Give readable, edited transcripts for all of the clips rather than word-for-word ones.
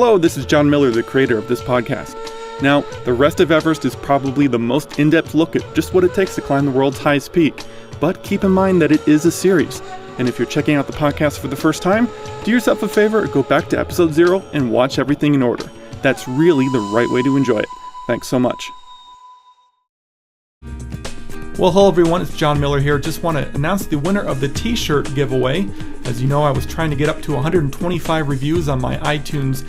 Hello, this is John Miller, the creator of this podcast. Now, the rest of Everest is probably the most in-depth look at just what it takes to climb the world's highest peak. But keep in mind that it is a series. And if you're checking out the podcast for the first time, do yourself a favor, go back to episode 0 and watch everything in order. That's really the right way to enjoy it. Thanks so much. Well, hello everyone, it's John Miller here. Just want to announce the winner of the t-shirt giveaway. As you know, I was trying to get up to 125 reviews on my iTunes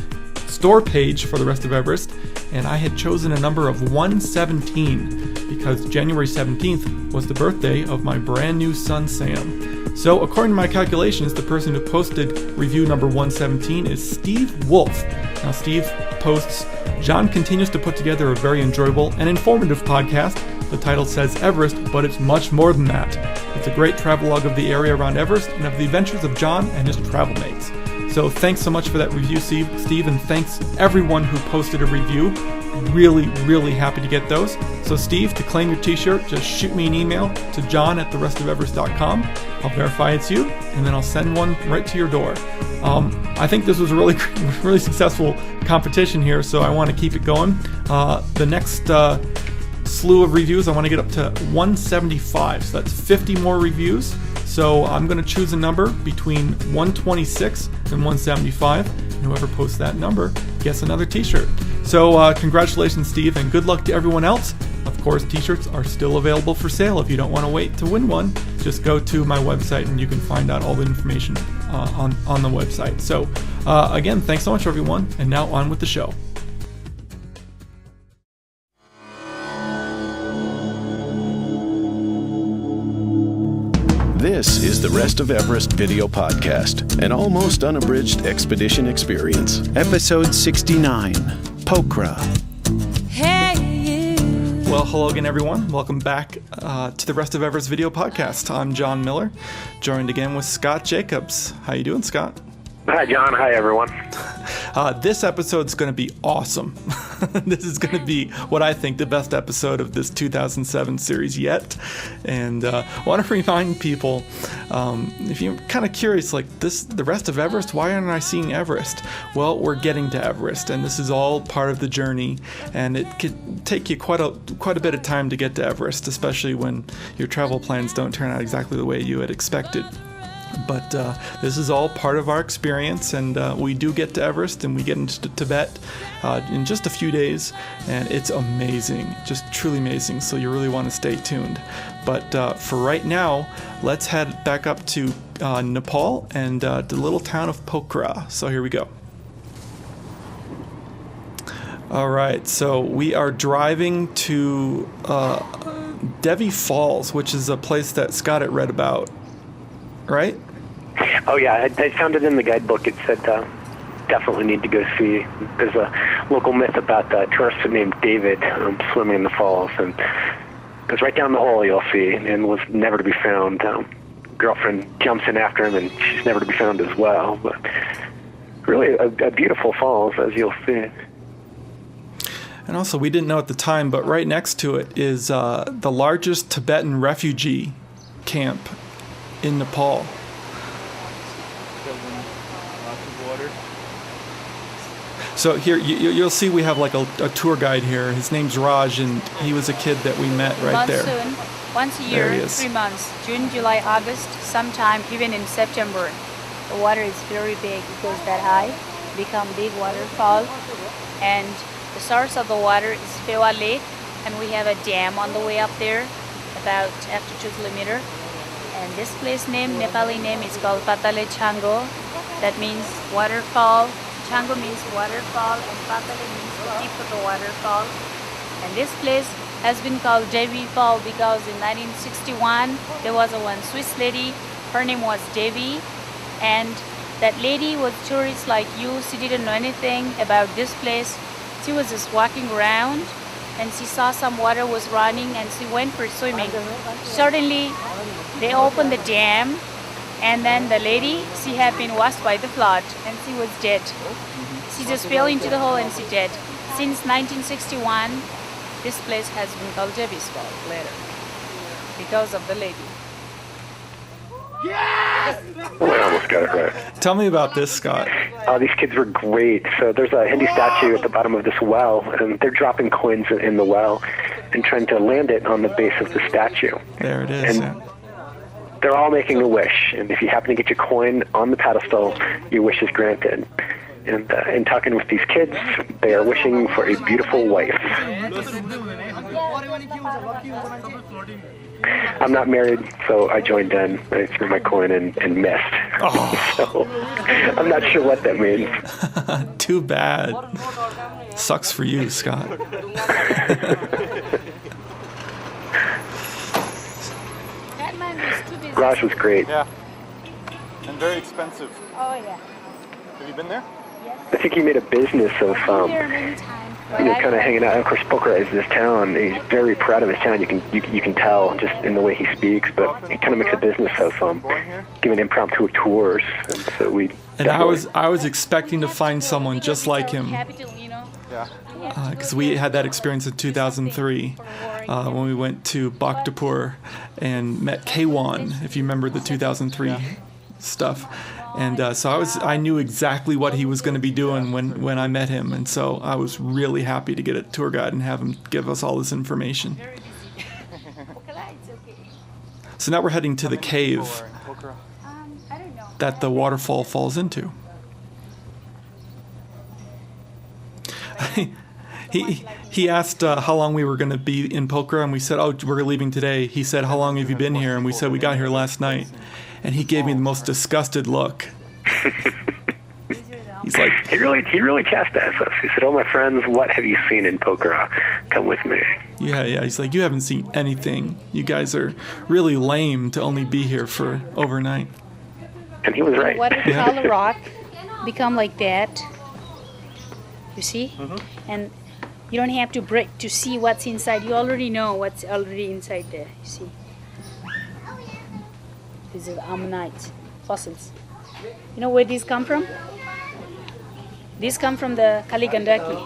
store page for the rest of Everest, and I had chosen a number of 117 because January 17th was the birthday of my brand new son, Sam. So according to my calculations, the person who posted review number 117 is Steve Wolf. Now Steve posts, John continues to put together a very enjoyable and informative podcast. The title says Everest, but it's much more than that. It's a great travelogue of the area around Everest and of the adventures of John and his travel mates. So thanks so much for that review, Steve, and thanks everyone who posted a review. Really happy to get those. So Steve, to claim your t-shirt, just shoot me an email to john@therestofeverest.com. I'll verify it's you, and then I'll send one right to your door. I think this was a really successful competition here, so I want to keep it going. The next slew of reviews, I want to get up to 175, so that's 50 more reviews. So I'm going to choose a number between 126 and 175, and whoever posts that number gets another t-shirt. So congratulations, Steve, and good luck to everyone else. Of course, t-shirts are still available for sale. If you don't want to wait to win one, just go to my website and you can find out all the information on the website. So again, thanks so much, everyone, and now on with the show. This is the Rest of Everest video podcast, an almost unabridged expedition experience. Episode 69, Pokhara. Well, hello again, everyone. Welcome back to the Rest of Everest video podcast. I'm John Miller, joined again with Scott Jacobs. How you doing, Scott? Hi, John. Hi, everyone. This episode's going to be awesome. This is going to be what I think the best episode of this 2007 series yet. And I want to remind people, if you're kind of curious, like the rest of Everest, why aren't I seeing Everest? Well, we're getting to Everest, and this is all part of the journey. And it could take you quite a bit of time to get to Everest, especially when your travel plans don't turn out exactly the way you had expected. But this is all part of our experience, and we do get to Everest and we get into Tibet in just a few days, and it's amazing, just truly amazing, so you really want to stay tuned. But for right now, let's head back up to Nepal and the little town of Pokhara. So here we go. Alright, so we are driving to Devi Falls, which is a place that Scott had read about. Right? Oh, yeah. I found it in the guidebook. It said definitely need to go see. There's a local myth about a tourist named David swimming in the falls, and goes right down the hole, you'll see, and was never to be found. Girlfriend jumps in after him, and she's never to be found as well. But really a beautiful falls, as you'll see. And also, we didn't know at the time, but right next to it is the largest Tibetan refugee camp in Nepal. So here you'll see we have like a tour guide here. His name's Raj, and he was a kid that we met right there. Monsoon, once a year, 3 months, June, July, August, sometime even in September. The water is very big. It goes that high, become big waterfall, and the source of the water is Fewa Lake, and we have a dam on the way up there, about after 2 kilometers. And this place name, Nepali name, is called Patale Chango. That means waterfall. Chango means waterfall, and Patale means the tip of the waterfall. And this place has been called Devi Falls because in 1961 there was one Swiss lady. Her name was Devi, and that lady was tourist like you. She didn't know anything about this place. She was just walking around, and she saw some water was running, and she went for swimming. Suddenly, they opened the dam, and then the lady, she had been washed by the flood, and she was dead. She just fell into the hole and she dead. Since 1961, this place has been called Devi's Falls later, because of the lady. Oh, I almost got it right. Tell me about this, Scott. Oh, these kids were great. So there's a Hindi statue at the bottom of this well, and they're dropping coins in the well and trying to land it on the base of the statue. There it is. And they're all making a wish, and if you happen to get your coin on the pedestal, your wish is granted. And in talking with these kids, they are wishing for a beautiful wife. I'm not married, so I joined in. I threw my coin and missed. Oh. So I'm not sure what that means. Too bad. Sucks for you, Scott. Raj was great. Yeah. And very expensive. Oh, yeah. Have you been there? I think he made a business of kind of hanging out. Of course, Pokhara is this town. He's very proud of his town. You can tell just in the way he speaks. But he kind of makes a business of giving impromptu tours. And so we. And I was expecting to find someone just like him. Because we had that experience in 2003 when we went to Bhaktapur and met K1, if you remember the 2003 stuff. And so I knew exactly what he was going to be doing when I met him, and so I was really happy to get a tour guide and have him give us all this information. So now we're heading to the cave that the waterfall falls into. He asked how long we were going to be in Pokhara, and we said, "Oh, we're leaving today." He said, "How long have you been here?" And we said, "We got here last night." And he gave me the most disgusted look. He's like, he really chastised us. He said, "Oh, my friends, what have you seen in Pokhara? Come with me." Yeah. He's like, "You haven't seen anything. You guys are really lame to only be here for overnight." And he was right. Waterfall rock become like that. You see? Mm-hmm. And you don't have to break to see what's inside. You already know what's already inside there. You see? These are ammonite fossils. You know where these come from? These come from the Kaligandaki.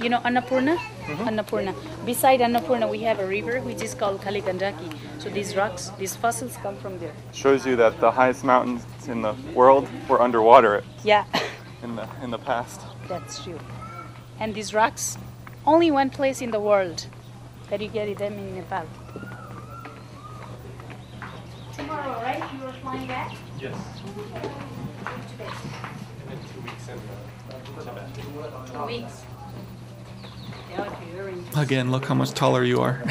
You know Annapurna? Mm-hmm. Annapurna. Beside Annapurna, we have a river which is called Kaligandaki. So these rocks, these fossils come from there. Shows you that the highest mountains in the world were underwater. Yeah. in the past. That's true. And these rocks, only one place in the world that you get them in Nepal. Tomorrow, right? You are flying back? Yes. Today. In 2 weeks in Tibet. 2 weeks. Again, look how much taller you are.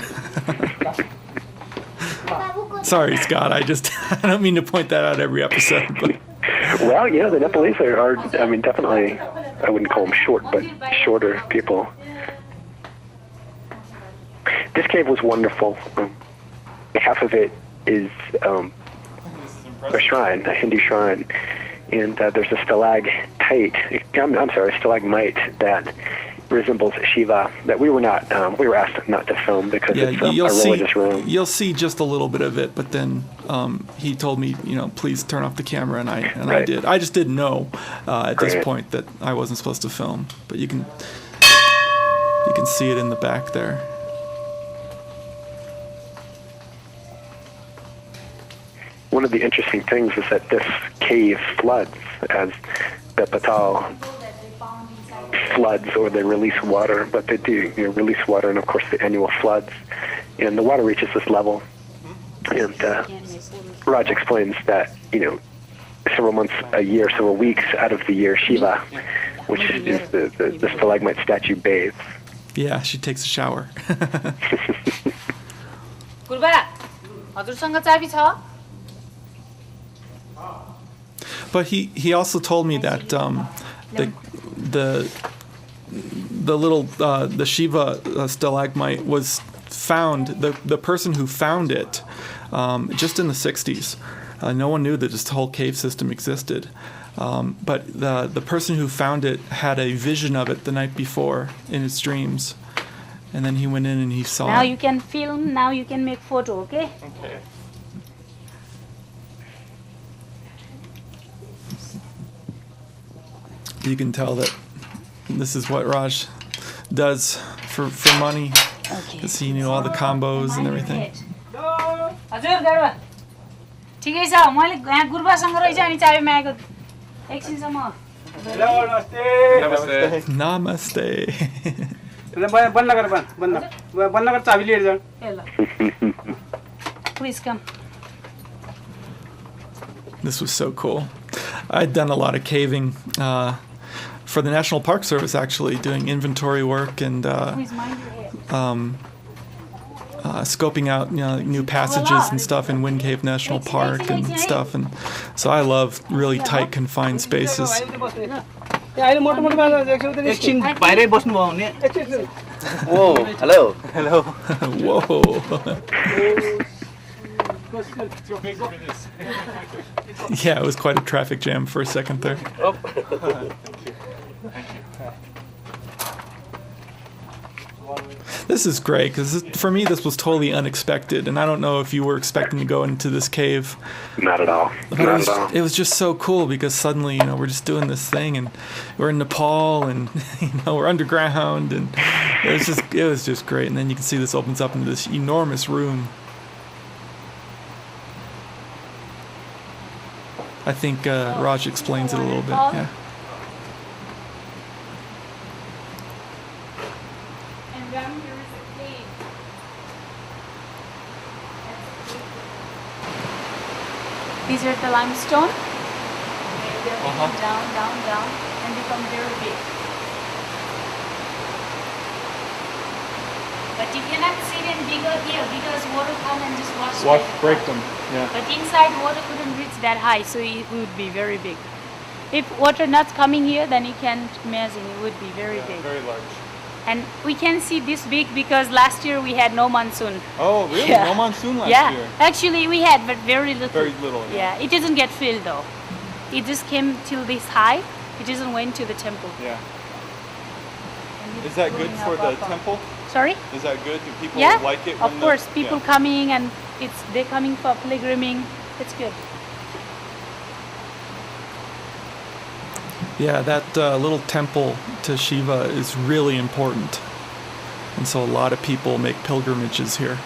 Sorry, Scott. I don't mean to point that out every episode. But. Well, yeah, the Nepalese are I mean, definitely, I wouldn't call them short, but shorter people. This cave was wonderful. Half of it is a shrine, a Hindu shrine, and there's a stalagmite that resembles Shiva that we were asked not to film because it's a religious room. You'll see just a little bit of it, but then he told me, please turn off the camera, and I did. I just didn't know at this point that I wasn't supposed to film, but you can see it in the back there. One of the interesting things is that this cave floods as the Patal floods, or they release water, but they do release water, and of course the annual floods, and the water reaches this level. And Raj explains that several months a year, several weeks out of the year, Shiva, which is the stalagmite statue, bathes. Yeah, she takes a shower. But he also told me that the little the Shiva stalagmite was found, the person who found it just in the 60s. No one knew that this whole cave system existed. But the person who found it had a vision of it the night before in his dreams. And then he went in and he saw Now it. you can film, now you can make photo, okay? Okay. You can tell that this is what Raj does for money. Okay. Because he knew all the combos and everything. ठिकै छ मैले यहाँ गुरुबासँग रहेछ अनि चाबी मागेको एकछिनसम्म Namaste. बन्द कर चाबी लिएर जाऊ Please come. This was so cool. I'd done a lot of caving for the National Park Service, actually, doing inventory work and Please mind your head. scoping out new passages and stuff in Wind Cave National Park and stuff. And so I love really tight, confined spaces. एकछिन बाहिरै बस्नु भयो भने Oh, hello. Hello Whoa. Yeah, it was quite a traffic jam for a second there. This is great because for me this was totally unexpected, and I don't know if you were expecting to go into this cave. Not at all. But Not at all. it was just so cool because suddenly we're just doing this thing, and we're in Nepal, and we're underground, and it was just great. And then you can see this opens up into this enormous room. I think Raj explains it a little bit. Yeah. And down here is a cave. These are the limestone. They become down, and become very big. But you cannot see them bigger here because water come and just wash Break them. Yeah. But inside water couldn't reach that high, so it would be very big. If water not coming here, then you can't imagine it would be very big. Very large. And we can see this big because last year we had no monsoon. Oh, really? Yeah. No monsoon last Yeah, year? actually we had, but very little. Very little, yeah. Yeah, it doesn't get filled though. It just came till this high. It doesn't went to the temple. Yeah. And it's Is that good going for up, the up, up. temple? Sorry? Is that good? Do people Yeah, like it? of when course. People yeah. coming and they're coming for pilgriming. It's good. Yeah, that little temple to Shiva is really important. And so a lot of people make pilgrimages here.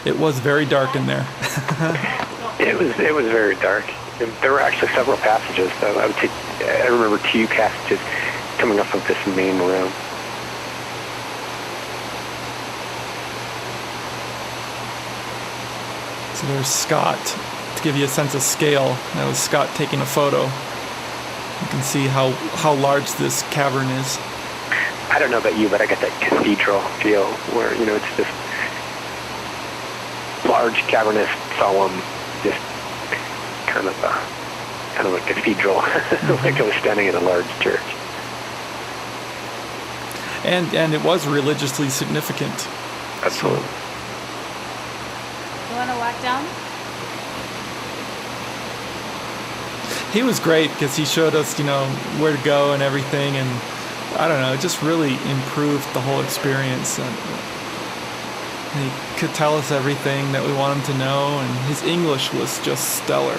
It was very dark in there. It was very dark. There were actually several passages. So I remember 2 passages coming off of this main room. So there's Scott. To give you a sense of scale, that was Scott taking a photo. You can see how large this cavern is. I don't know about you, but I got that cathedral feel where, it's this large, cavernous, solemn, just kind of a cathedral, like I was standing in a large church. And it was religiously significant. Absolutely. You want to walk down? He was great because he showed us, where to go and everything, and I don't know, it just really improved the whole experience. And he could tell us everything that we want him to know, and his English was just stellar.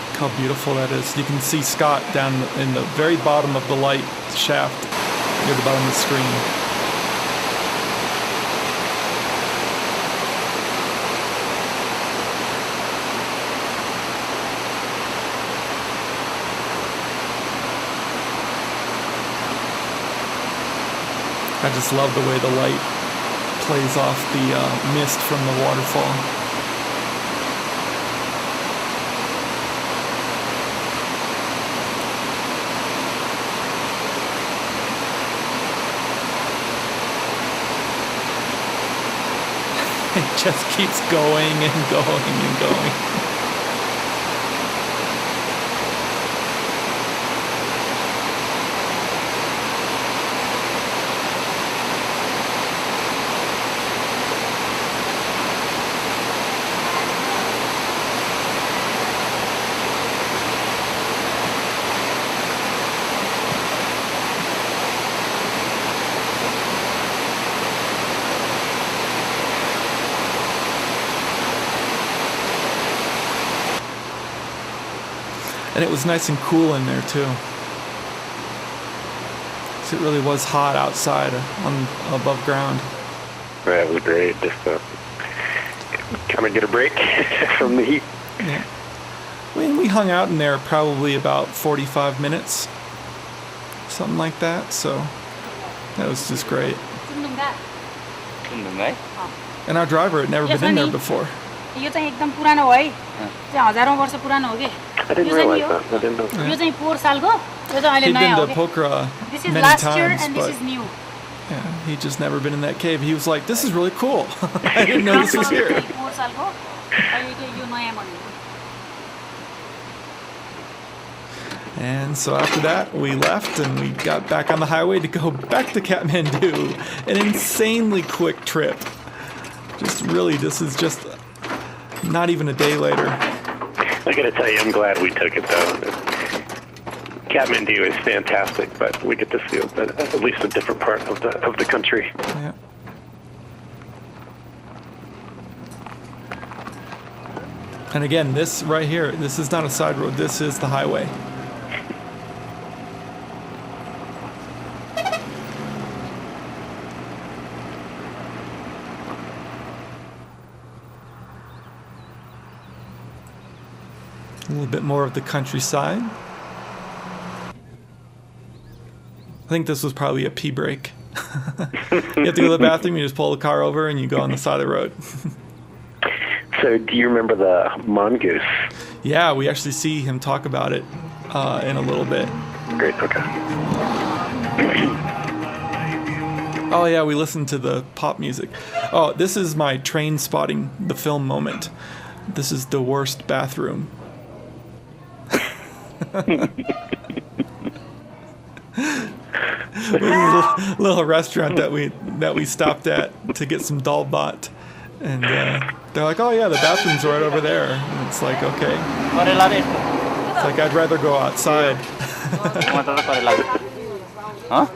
Look how beautiful that is. You can see Scott down in the very bottom of the light shaft near the bottom of the screen. I just love the way the light plays off the mist from the waterfall. It just keeps going and going and going. And it was nice and cool in there too. 'Cause it really was hot outside above ground. Right, it was great. Just kind of get a break from the heat. Yeah. We hung out in there probably about 45 minutes, something like that. So that was just great. And our driver had never been in there before. यो चाहिँ एकदम पुरानो हो है चाहिँ हजारौं वर्ष पुरानो हो के I didn't realize that. I didn't know that. यो चाहिँ 4 सालको यो चाहिँ अहिले He'd नयाँ हो been to के Pokhara This is many last year times, and this but is new. yeah, he'd just never been in that cave. He was like, "This is really cool. I didn't know this was here." 4 सालको अहिले चाहिँ यो नयाँ बन्यो And so after that, we left and we got back on the highway to go back to Kathmandu. An insanely quick trip. This is just not even a day later. I gotta tell you, I'm glad we took it though. Kathmandu is fantastic, but we get to see at least a different part of the country. Yeah. And again, this right here, this is not a side road, this is the highway. A little bit more of the countryside. I think this was probably a pee break. You have to go to the bathroom, you just pull the car over and you go on the side of the road. So do you remember the mongoose? Yeah, we actually see him talk about it in a little bit. Great, okay. Oh yeah, we listened to the pop music. Oh, this is my train spotting the film moment. This is the worst bathroom. little restaurant that we stopped at to get some dal bhat, and they're like, "Oh yeah, the bathroom's right over there." And it's like, okay. It's like I'd rather go outside. Huh?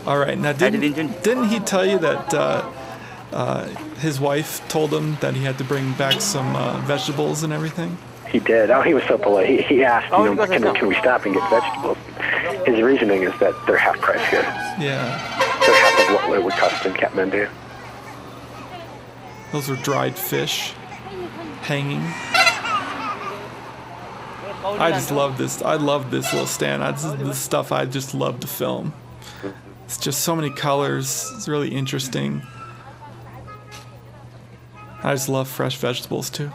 All right, now didn't he tell you that his wife told him that he had to bring back some vegetables and everything? He did. Oh, he was so polite. He asked, can we stop and get vegetables? His reasoning is that they're half price here. Yeah. They're half of what it would cost in Kathmandu. Those are dried fish hanging. I just love this. I love this little stand. This stuff I just love to film. It's just so many colors. It's really interesting. I just love fresh vegetables too.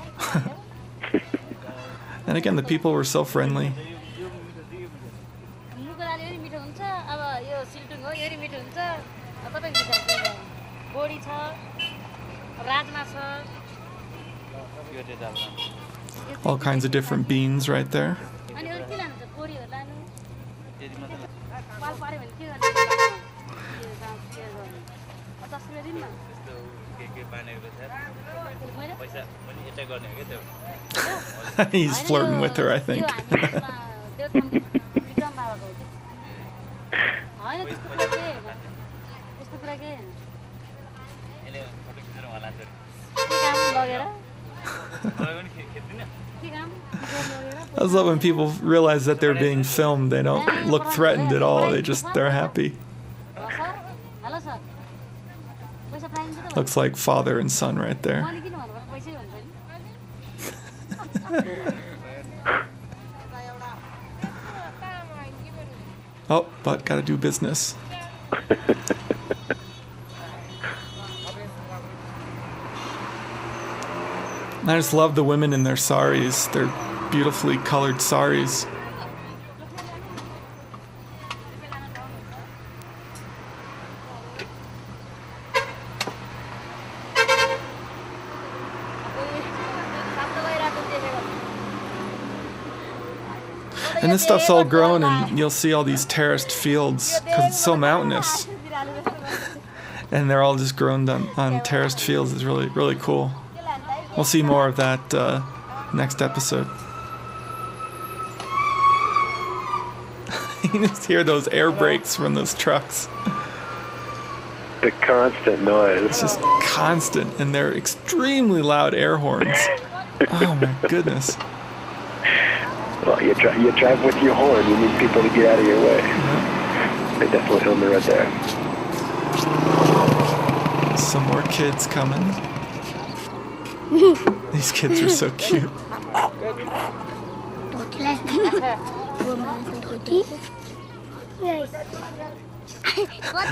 And again, the people were so friendly. All kinds of different beans right there. He's flirting with her, I think. I just love when people realize that they're being filmed. They don't look threatened at all. They're happy. Looks like father and son right there. Oh, but gotta do business. I just love the women in their saris. They're beautifully colored saris. And this stuff's all grown, and you'll see all these terraced fields because it's so mountainous. And they're all just grown on terraced fields. It's really, really cool. We'll see more of that next episode. You can just hear those air brakes from those trucks. The constant noise. It's just constant, and they're extremely loud air horns. Oh my goodness. Well, you drive with your horn. You need people to get out of your way. Yeah. They definitely own the road there. Some more kids coming. These kids are so cute.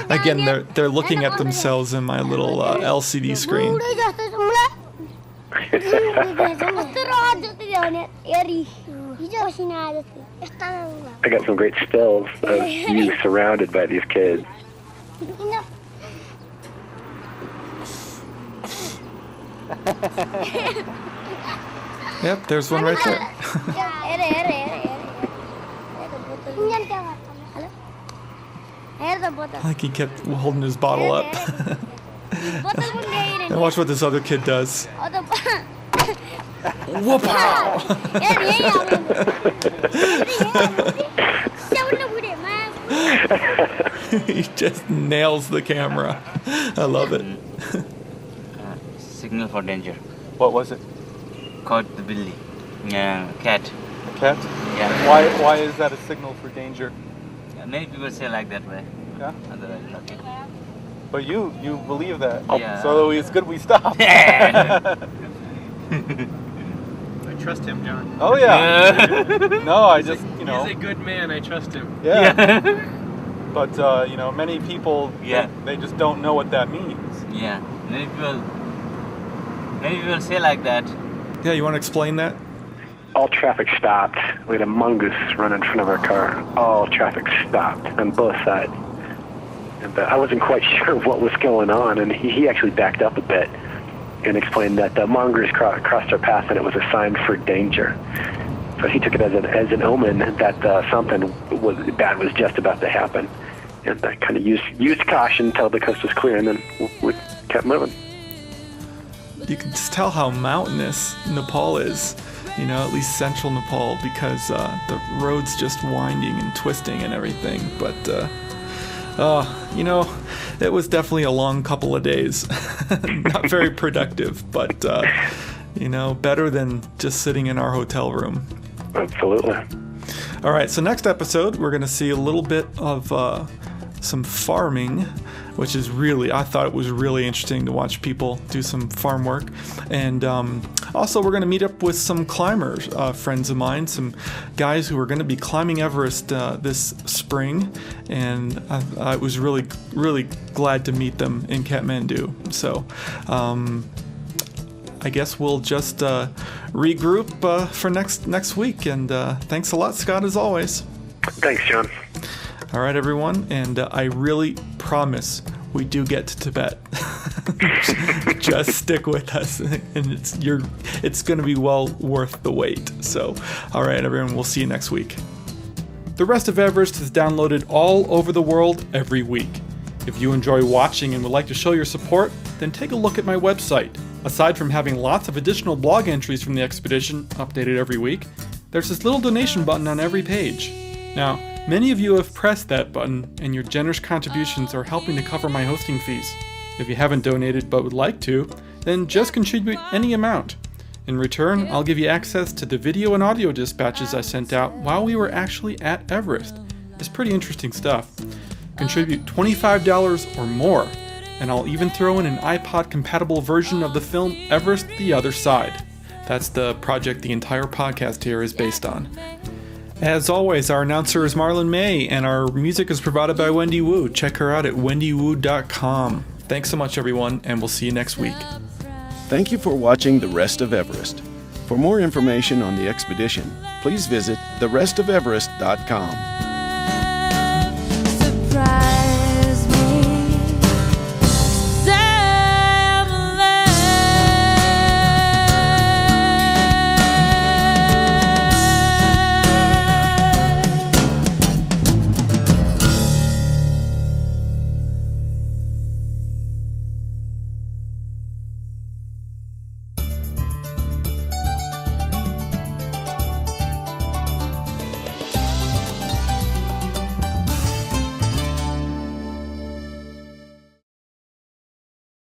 Again, they're looking at themselves in my little LCD screen. I got some great stills of you surrounded by these kids. Yep, there's one right there. Like he kept holding his bottle up. And watch what this other kid does. Whoop-ow! He just nails the camera. I love it. Signal for danger. What was it? Caught the billy. Cat. A cat? Yeah. Why is that a signal for danger? Many people say like that way. Yeah. Otherwise, okay. But you believe that. Yeah. So it's good we stopped. I trust him, John. Oh yeah. No, I just, He's a good man. I trust him. Yeah. But many people, Yeah. they just don't know what that means. Yeah. Many people say like that. Yeah, you want to explain that? All traffic stopped. We had a mongoose run in front of our car. All traffic stopped on both sides. And I wasn't quite sure what was going on, and he actually backed up a bit and explained that the mongoose crossed our path and it was a sign for danger. So he took it as an omen that something bad was just about to happen. And I kind of used caution until the coast was clear, and then we kept moving. You can just tell how mountainous Nepal is, at least central Nepal, because the road's just winding and twisting and everything. But, it was definitely a long couple of days. Not very productive, but, better than just sitting in our hotel room. Absolutely. All right, so next episode, we're going to see a little bit of some farming, which is I thought it was really interesting to watch people do some farm work. And also, we're going to meet up with some climbers, friends of mine, some guys who are going to be climbing Everest this spring. And I was really, really glad to meet them in Kathmandu. So, I guess we'll just regroup for next week. And thanks a lot, Scott, as always. Thanks, John. All right, everyone, and I really promise we do get to Tibet. Just stick with us, and it's going to be well worth the wait. So, all right, everyone, we'll see you next week. The Rest of Everest is downloaded all over the world every week. If you enjoy watching and would like to show your support, then take a look at my website. Aside from having lots of additional blog entries from the expedition updated every week, there's this little donation button on every page. Now, many of you have pressed that button, and your generous contributions are helping to cover my hosting fees. If you haven't donated but would like to, then just contribute any amount. In return, I'll give you access to the video and audio dispatches I sent out while we were actually at Everest. It's pretty interesting stuff. Contribute $25 or more, and I'll even throw in an iPod-compatible version of the film Everest: The Other Side. That's the project the entire podcast here is based on. As always, our announcer is Marlon May, and our music is provided by Wendy Wu. Check her out at wendywu.com. Thanks so much, everyone, and we'll see you next week. Thank you for watching The Rest of Everest. For more information on the expedition, please visit therestofeverest.com.